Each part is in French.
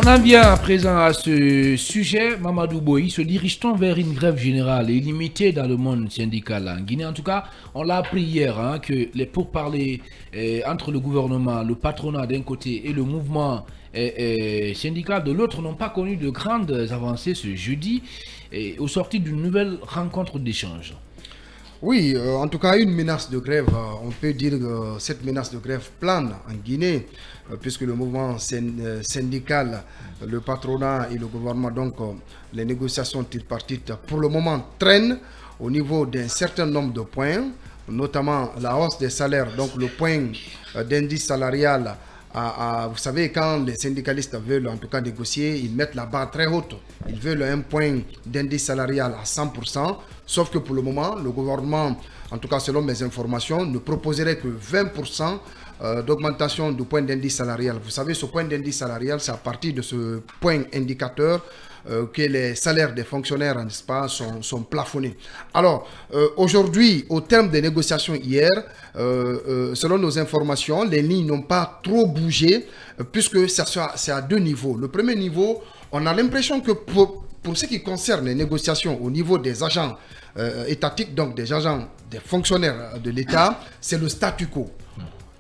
On en vient à présent à ce sujet. Mamadou Boyi, se dirige-t-on vers une grève générale et illimitée dans le monde syndical en Guinée? En tout cas, on l'a appris hier que les pourparlers entre le gouvernement, le patronat d'un côté et le mouvement syndical de l'autre n'ont pas connu de grandes avancées ce jeudi au sorti d'une nouvelle rencontre d'échange. Oui, en tout cas, une menace de grève, on peut dire que cette menace de grève plane en Guinée, puisque le mouvement syndical, le patronat et le gouvernement, donc les négociations tripartites, pour le moment, traînent au niveau d'un certain nombre de points, notamment la hausse des salaires, donc le point d'indice salarial. Vous savez, quand les syndicalistes veulent en tout cas négocier, ils mettent la barre très haute. Ils veulent un point d'indice salarial à 100%, sauf que pour le moment, le gouvernement, en tout cas selon mes informations, ne proposerait que 20% d'augmentation du point d'indice salarial. Vous savez, ce point d'indice salarial, c'est à partir de ce point indicateur que les salaires des fonctionnaires, n'est-ce pas, sont plafonnés. Alors, aujourd'hui, au terme des négociations hier, selon nos informations, les lignes n'ont pas trop bougé, puisque c'est à deux niveaux. Le premier niveau, on a l'impression que pour ce qui concerne les négociations au niveau des agents étatiques, donc des agents, des fonctionnaires de l'État, c'est le statu quo.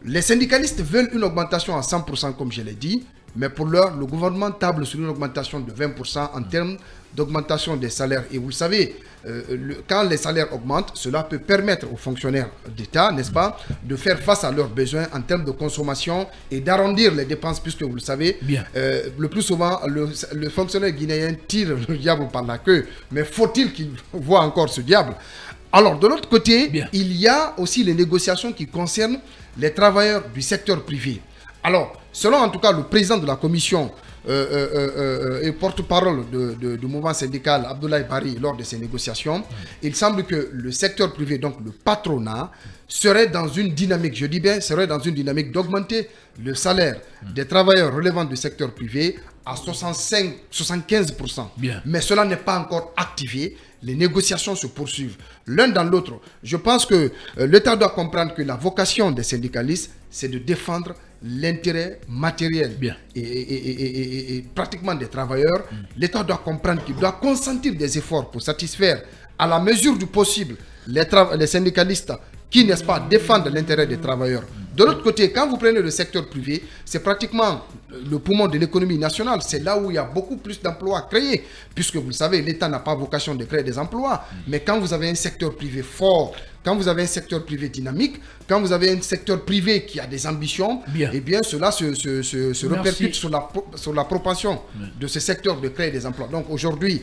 Les syndicalistes veulent une augmentation à 100%, comme je l'ai dit, mais pour l'heure, le gouvernement table sur une augmentation de 20% en termes d'augmentation des salaires. Et vous le savez, quand les salaires augmentent, cela peut permettre aux fonctionnaires d'État, n'est-ce pas, de faire face à leurs besoins en termes de consommation et d'arrondir les dépenses, puisque vous le savez, le plus souvent, le fonctionnaire guinéen tire le diable par la queue. Mais faut-il qu'il voit encore ce diable? Alors, de l'autre côté, il y a aussi les négociations qui concernent les travailleurs du secteur privé. Alors, selon en tout cas le président de la commission et porte-parole du mouvement syndical, Abdoulaye Bari, lors de ces négociations, il semble que le secteur privé, donc le patronat, serait dans une dynamique, je dis bien, serait dans une dynamique d'augmenter le salaire des travailleurs relevant du secteur privé à 75%. Mais cela n'est pas encore activé. Les négociations se poursuivent l'un dans l'autre. Je pense que l'État doit comprendre que la vocation des syndicalistes, c'est de défendre l'intérêt matériel et pratiquement des travailleurs. L'État doit comprendre qu'il doit consentir des efforts pour satisfaire à la mesure du possible les syndicalistes qui, n'est-ce pas, défendent l'intérêt des travailleurs. De l'autre côté, quand vous prenez le secteur privé, c'est pratiquement le poumon de l'économie nationale. C'est là où il y a beaucoup plus d'emplois créés, puisque vous le savez, l'État n'a pas vocation de créer des emplois. Mais quand vous avez un secteur privé fort, quand vous avez un secteur privé dynamique, quand vous avez un secteur privé qui a des ambitions, eh bien cela se répercute sur la propension de ce secteur de créer des emplois. Donc aujourd'hui,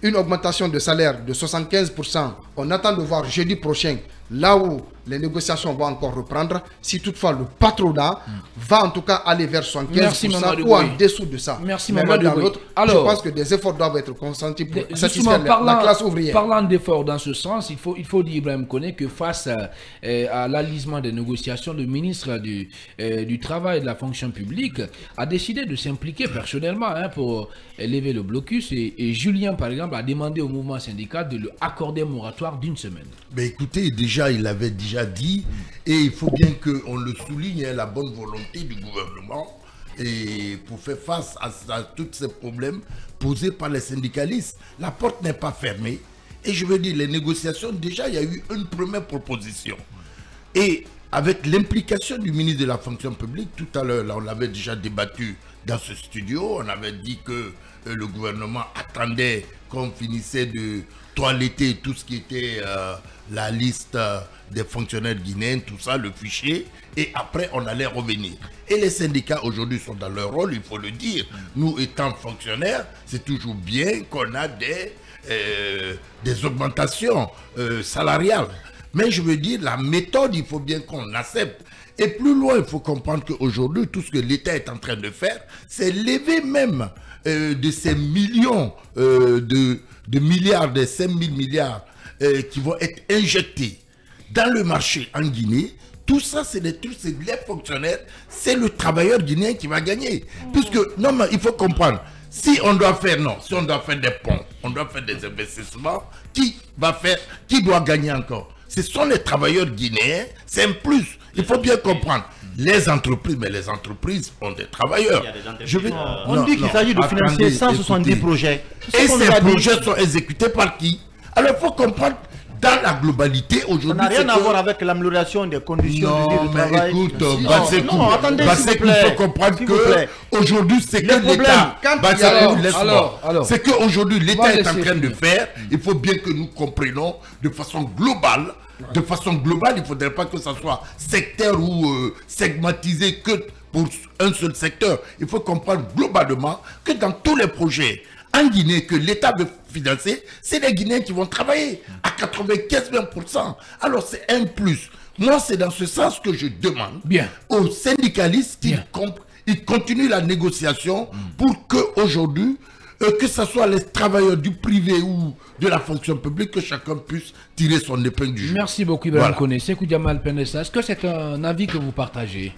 une augmentation de salaire de 75%, on attend de voir jeudi prochain, là où les négociations vont encore reprendre, si toutefois le patronat va en tout cas aller vers 75% ou en dessous de ça. Merci Mamadou Boyi. Je pense que des efforts doivent être consentis pour satisfaire la classe ouvrière. Parlant d'efforts dans ce sens, il faut dire, Ibrahim Koné, que face à l'alisement des négociations, le ministre du Travail et de la fonction publique a décidé de s'impliquer personnellement pour lever le blocus. Et Julien, par exemple, a demandé au mouvement syndical de lui accorder un moratoire d'une semaine. Mais écoutez, déjà, il avait déjà dit, et il faut bien qu'on le souligne, la bonne volonté du gouvernement et pour faire face à tous ces problèmes posés par les syndicalistes. La porte n'est pas fermée. Et je veux dire, les négociations, déjà, il y a eu une première proposition. Et avec l'implication du ministre de la fonction publique, tout à l'heure, là, on l'avait déjà débattu dans ce studio, on avait dit que le gouvernement attendait qu'on finissait de toiletter tout ce qui était la liste des fonctionnaires guinéens, tout ça, le fichier, et après on allait revenir. Et les syndicats aujourd'hui sont dans leur rôle, il faut le dire. Nous étant fonctionnaires, c'est toujours bien qu'on a des augmentations salariales. Mais je veux dire, la méthode, il faut bien qu'on l'accepte. Et plus loin, il faut comprendre qu'aujourd'hui, tout ce que l'État est en train de faire, c'est lever même de ces millions de milliards, des 5 000 milliards qui vont être injectés dans le marché en Guinée. Tout ça, c'est des trucs, c'est les fonctionnaires, c'est le travailleur guinéen qui va gagner. Puisque, non, mais il faut comprendre, si on doit faire, des ponts, on doit faire des investissements, qui doit gagner encore? ce sont les travailleurs guinéens, c'est un plus. Il faut bien comprendre. Les entreprises, mais les entreprises ont des travailleurs. On dit qu'il s'agit de financer 170 projets. Et ces projets sont exécutés par qui? Alors il faut comprendre, dans la globalité, aujourd'hui... Ça n'a rien à voir avec l'amélioration des conditions de vie de travail. Écoute, attendez, il faut comprendre qu'aujourd'hui, c'est que l'État... C'est qu'aujourd'hui, l'État est en train de faire, il faut bien que nous comprenions de façon globale. De façon globale, il ne faudrait pas que ça soit secteur ou segmentisé que pour un seul secteur. Il faut comprendre globalement que dans tous les projets en Guinée que l'État veut financer, c'est les Guinéens qui vont travailler à 95-20%. Alors c'est un plus. Moi, c'est dans ce sens que je demande aux syndicalistes qu'ils continuent la négociation pour qu'aujourd'hui, que ce soit les travailleurs du privé ou de la fonction publique, que chacun puisse tirer son épingle du jeu. Merci beaucoup, Ibrahim Koné. Sekou Djamal Penessa, est-ce que c'est un avis que vous partagez?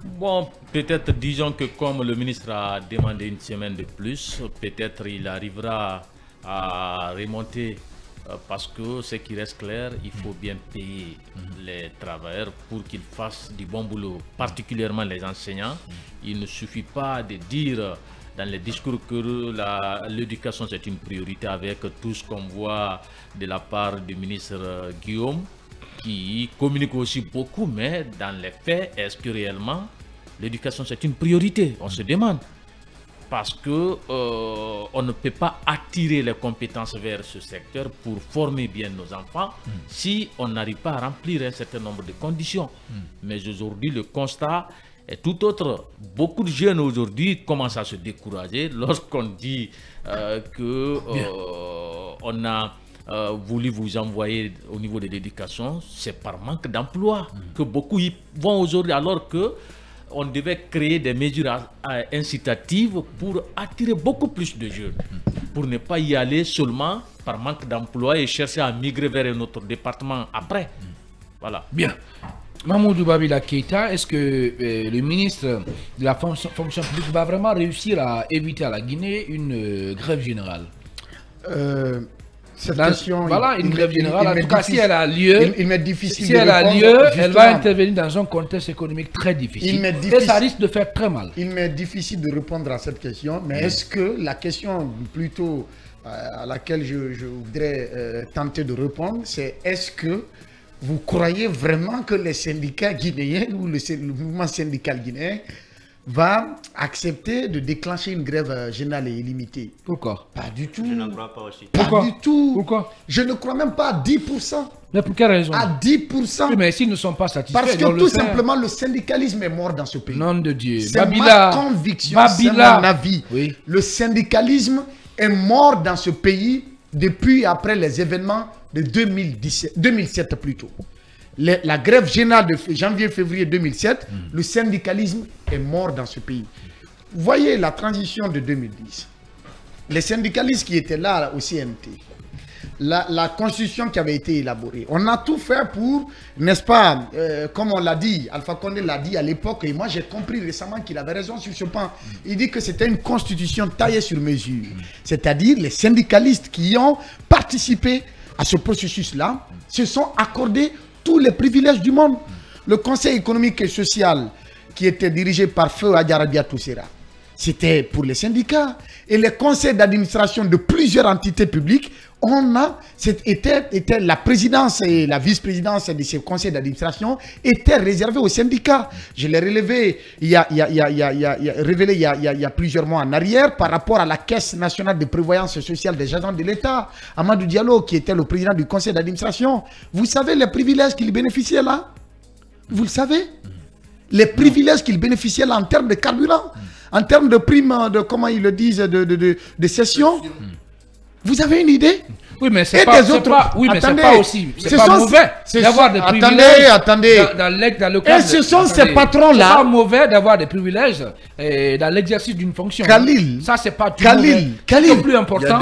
Bon, peut-être disons que comme le ministre a demandé une semaine de plus, peut-être il arrivera à remonter parce que ce qui reste clair, il faut bien payer les travailleurs pour qu'ils fassent du bon boulot, particulièrement les enseignants. Il ne suffit pas de dire dans les discours que l'éducation c'est une priorité avec tout ce qu'on voit de la part du ministre Guillaume qui communique aussi beaucoup, mais dans les faits, est-ce que réellement l'éducation c'est une priorité? On se demande. Parce que on ne peut pas attirer les compétences vers ce secteur pour former bien nos enfants si on n'arrive pas à remplir un certain nombre de conditions. Mais aujourd'hui, le constat est tout autre. Beaucoup de jeunes aujourd'hui commencent à se décourager lorsqu'on dit on a voulu vous envoyer au niveau de l'éducation. C'est par manque d'emploi que beaucoup y vont aujourd'hui, alors que on devait créer des mesures incitatives pour attirer beaucoup plus de jeunes, pour ne pas y aller seulement par manque d'emploi et chercher à migrer vers un autre département après. Voilà. Bien. Mamoudou Babila Keïta, est-ce que le ministre de la fonction publique va vraiment réussir à éviter à la Guinée une grève générale? Cette question, voilà, une grève générale, en tout cas, si elle a lieu, il m'est difficile si elle a lieu, elle va intervenir dans un contexte économique très difficile. Et ça risque de faire très mal. Il m'est difficile de répondre à cette question, mais est-ce que la question plutôt à laquelle je voudrais tenter de répondre, c'est est-ce que vous croyez vraiment que les syndicats guinéens ou le mouvement syndical guinéen va accepter de déclencher une grève générale et illimitée? Pourquoi? Pas du tout. Je n'en crois pas aussi. Pas du tout. Pourquoi? Je ne crois même pas à 10%. Mais pour quelle raison? À 10%. Oui, mais s'ils ne sont pas satisfaits, parce que tout simplement, le syndicalisme est mort dans ce pays. Nom de Dieu. C'est ma conviction, c'est mon avis. Oui. Le syndicalisme est mort dans ce pays depuis après les événements de 2007 plutôt. La grève générale de janvier-février 2007, le syndicalisme est mort dans ce pays. Vous voyez la transition de 2010. Les syndicalistes qui étaient là au CNT, la constitution qui avait été élaborée, on a tout fait pour, n'est-ce pas, comme on l'a dit, Alpha Condé l'a dit à l'époque, et moi j'ai compris récemment qu'il avait raison sur ce point. Il dit que c'était une constitution taillée sur mesure. C'est-à-dire les syndicalistes qui ont participé à ce processus-là se sont accordés tous les privilèges du monde. Le Conseil économique et social qui était dirigé par Feu Adjarabia Toussera, c'était pour les syndicats. Et les conseils d'administration de plusieurs entités publiques, était la présidence et la vice-présidence de ces conseils d'administration étaient réservés aux syndicats. Je l'ai révélé il y a plusieurs mois en arrière par rapport à la Caisse nationale de prévoyance sociale des agents de l'État. Amadou Diallo, qui était le président du conseil d'administration. Vous savez les privilèges qu'il bénéficiait là? Vous le savez? Les privilèges qu'il bénéficiait là en termes de carburant, en termes de primes, de comment ils le disent, de cession. Vous avez une idée? Oui, mais c'est pas, oui, mais c'est pas aussi. C'est pas mauvais d'avoir des privilèges. Attendez. Dans le cadre. Et ce sont ces patrons-là. C'est pas mauvais d'avoir des privilèges dans l'exercice d'une fonction. Khalil. Ça, c'est pas tout. Khalil. Le plus important,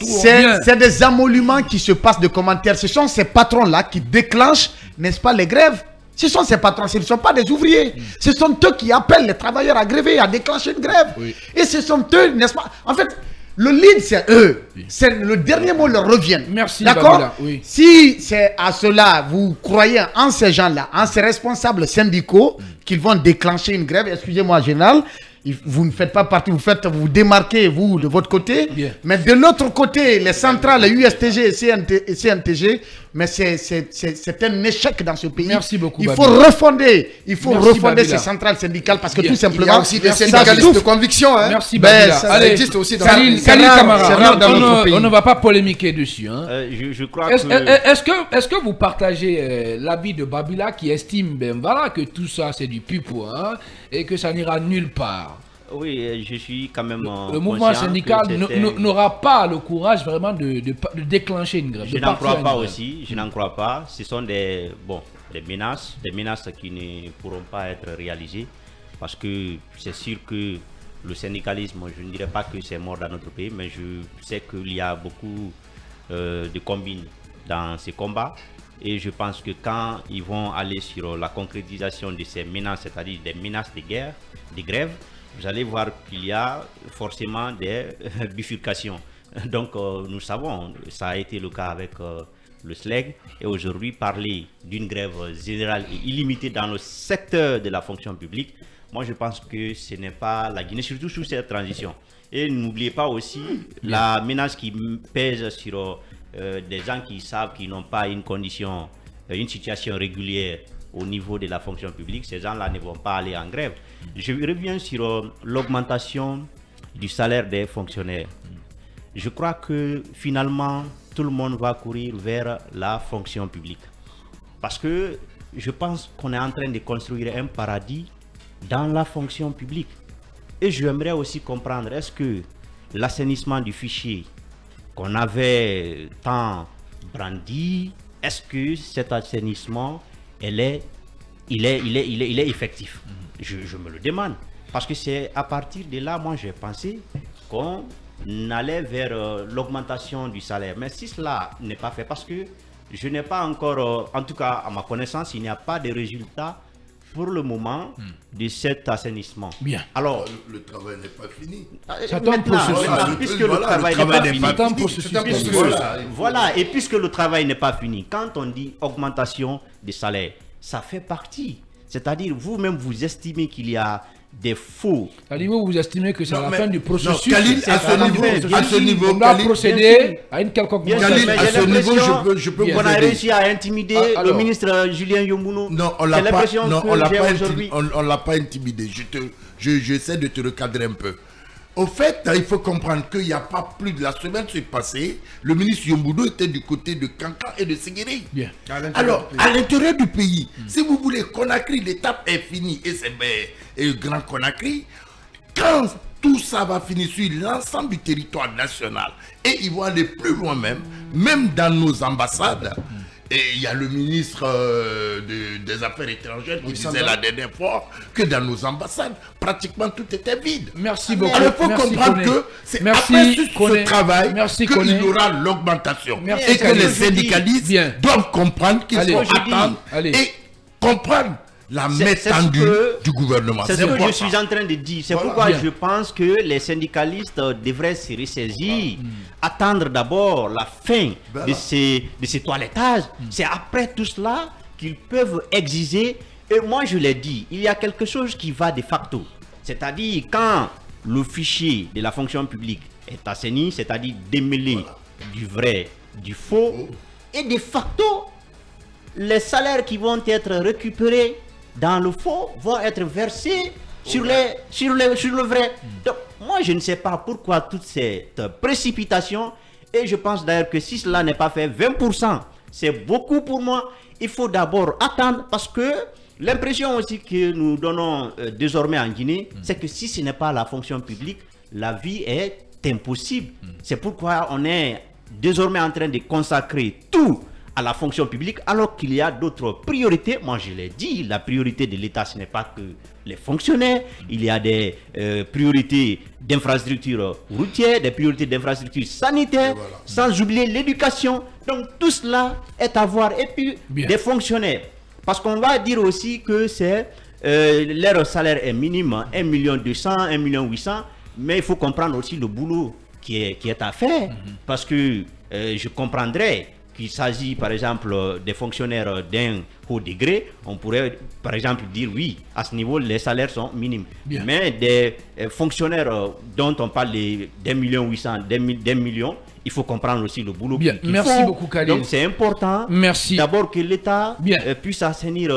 c'est des émoluments qui se passent de commentaires. Ce sont ces patrons-là qui déclenchent, n'est-ce pas, les grèves. Ce sont ces patrons, ce ne sont pas des ouvriers. Ce sont eux qui appellent les travailleurs à gréver, à déclencher une grève. Oui. Et ce sont eux, n'est-ce pas? En fait, Le lead, c'est eux. C'est le dernier mot leur revient. Merci, d'accord. Babila, oui. Si c'est à cela, vous croyez en ces gens-là, en ces responsables syndicaux, qu'ils vont déclencher une grève, excusez-moi, général, vous ne faites pas partie, vous démarquez, vous, de votre côté. Bien. Mais de l'autre côté, les centrales, les USTG et CNTG, mais c'est un échec dans ce pays. Merci beaucoup, Il faut Babila. refonder Babila. ces centrales syndicales parce que Bien. tout Il y a simplement, aussi des ça syndicalistes souffre. de conviction. Hein. Merci, Ben, Babila. ça Allez, existe aussi dans Khalil c'est rare, Camara, c'est rare dans notre pays. on ne va pas polémiquer dessus. Hein. Je crois Est-ce que... est-ce que vous partagez l'avis de Babila qui estime voilà, que tout ça c'est du pipeau hein, et que ça n'ira nulle part? Oui, je suis quand même... Le mouvement syndical n'aura pas le courage vraiment de déclencher une grève. Je n'en crois pas aussi, je n'en crois pas. Ce sont des menaces qui ne pourront pas être réalisées parce que c'est sûr que le syndicalisme, je ne dirais pas que c'est mort dans notre pays, mais je sais qu'il y a beaucoup de combines dans ces combats et je pense que quand ils vont aller sur la concrétisation de ces menaces, c'est-à-dire des menaces de guerre, des grèves, vous allez voir qu'il y a forcément des bifurcations. Donc nous savons, ça a été le cas avec le SLEG et aujourd'hui parler d'une grève générale et illimitée dans le secteur de la fonction publique, moi je pense que ce n'est pas la Guinée, surtout sous cette transition. Et n'oubliez pas aussi la menace qui pèse sur des gens qui savent qu'ils n'ont pas une condition, une situation régulière au niveau de la fonction publique. Ces gens-là ne vont pas aller en grève. Je reviens sur l'augmentation du salaire des fonctionnaires. Je crois que finalement, tout le monde va courir vers la fonction publique. Parce que je pense qu'on est en train de construire un paradis dans la fonction publique. Et j'aimerais aussi comprendre, est-ce que l'assainissement du fichier qu'on avait tant brandi, est-ce que cet assainissement il est effectif? Je me le demande. Parce que c'est à partir de là, moi j'ai pensé qu'on allait vers l'augmentation du salaire. Mais si cela n'est pas fait, parce que je n'ai pas encore, en tout cas à ma connaissance, il n'y a pas de résultat pour le moment de cet assainissement. Bien. Alors, le travail n'est pas fini. Puisque le travail n'est pas fini. Voilà, et puisque le travail n'est pas fini, quand on dit augmentation des salaires, ça fait partie. C'est-à-dire, vous-même, vous estimez qu'il y a des faux. Vous estimez que c'est la fin du processus. Non, Khalil, à ce niveau, on doit procéder à une quelconque Khalil, à ce niveau, je peux on a réussi à intimider le ministre Julien Yombounou. Non, on l'a pas intimidé. J'essaie de te recadrer un peu. Au fait, il faut comprendre qu'il n'y a pas plus de la semaine s'est passée, le ministre Yombounou était du côté de Kankan et de Séguéré. Alors, à l'intérieur du pays, si vous voulez, Conakry, l'étape est finie et c'est le Grand Conakry. Quand tout ça va finir sur l'ensemble du territoire national et ils vont aller plus loin même dans nos ambassades. Et il y a le ministre des Affaires étrangères qui disait la dernière fois que dans nos ambassades, pratiquement tout était vide. Merci beaucoup. Alors il faut comprendre que c'est après ce travail qu'il y aura l'augmentation. Et que les syndicalistes doivent comprendre qu'il faut attendre et comprendre la métendue du gouvernement. C'est ce que je suis en train de dire. C'est pourquoi je pense que les syndicalistes devraient se ressaisir, attendre d'abord la fin de ces toilettages. C'est après tout cela qu'ils peuvent exiger. Et moi, je l'ai dit, il y a quelque chose qui va de facto. C'est-à-dire quand le fichier de la fonction publique est assaini, c'est-à-dire démêlé du vrai, du faux, et de facto, les salaires qui vont être récupérés dans le faux vont être versés sur le vrai. Donc, moi, je ne sais pas pourquoi toute cette précipitation. Et je pense d'ailleurs que si cela n'est pas fait, 20%, c'est beaucoup pour moi. Il faut d'abord attendre parce que l'impression aussi que nous donnons désormais en Guinée, c'est que si ce n'est pas la fonction publique, la vie est impossible. C'est pourquoi on est désormais en train de consacrer tout à la fonction publique, alors qu'il y a d'autres priorités. Moi, je l'ai dit, la priorité de l'État, ce n'est pas que les fonctionnaires. Il y a des priorités d'infrastructures routières, des priorités d'infrastructures sanitaires, sans oublier l'éducation. Donc, tout cela est à voir. Et puis, des fonctionnaires. Parce qu'on va dire aussi que c'est leur salaire est minime, 1 200 000, 1 800 000, mais il faut comprendre aussi le boulot qui est à faire. Parce que je comprendrais qu'il s'agit par exemple des fonctionnaires d'un haut degré, on pourrait par exemple dire oui, à ce niveau les salaires sont minimes. Bien. Mais des fonctionnaires dont on parle d'1,8 million, d'1 million, il faut comprendre aussi le boulot Bien. qu'ils Merci font. beaucoup, Khalil. Donc c'est important Merci. d'abord que l'État Bien. puisse assainir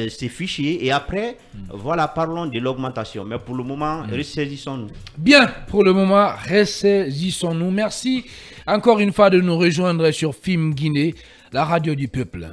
ses fichiers et après, voilà, parlons de l'augmentation. Mais pour le moment, ressaisissons-nous. Bien, pour le moment, ressaisissons-nous. Merci encore une fois de nous rejoindre sur FIM Guinée, la radio du peuple.